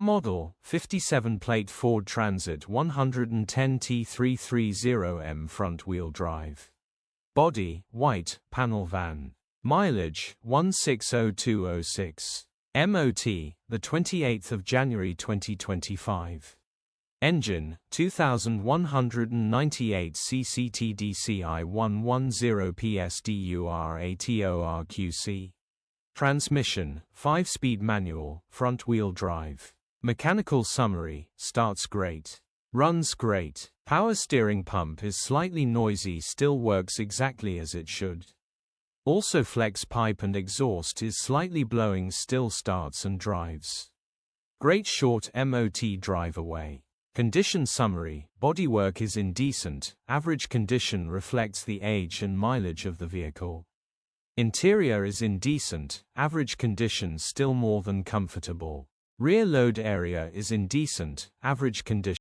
Model, 57 plate Ford Transit 110 T330M front-wheel drive. Body, white, panel van. Mileage, 160206. MOT, the 28th of January 2025. Engine, 2198 cc TDCI 110 PS DURATORQ-C. Transmission, 5-speed manual, front-wheel drive. Mechanical summary, starts great. Runs great. Power steering pump is slightly noisy, still works exactly as it should. Also flex pipe and exhaust is slightly blowing, still starts and drives. Great short MOT drive away. Condition summary, bodywork is indecent, average condition reflects the age and mileage of the vehicle. Interior is indecent, average condition still more than comfortable. Rear load area is indecent, average condition.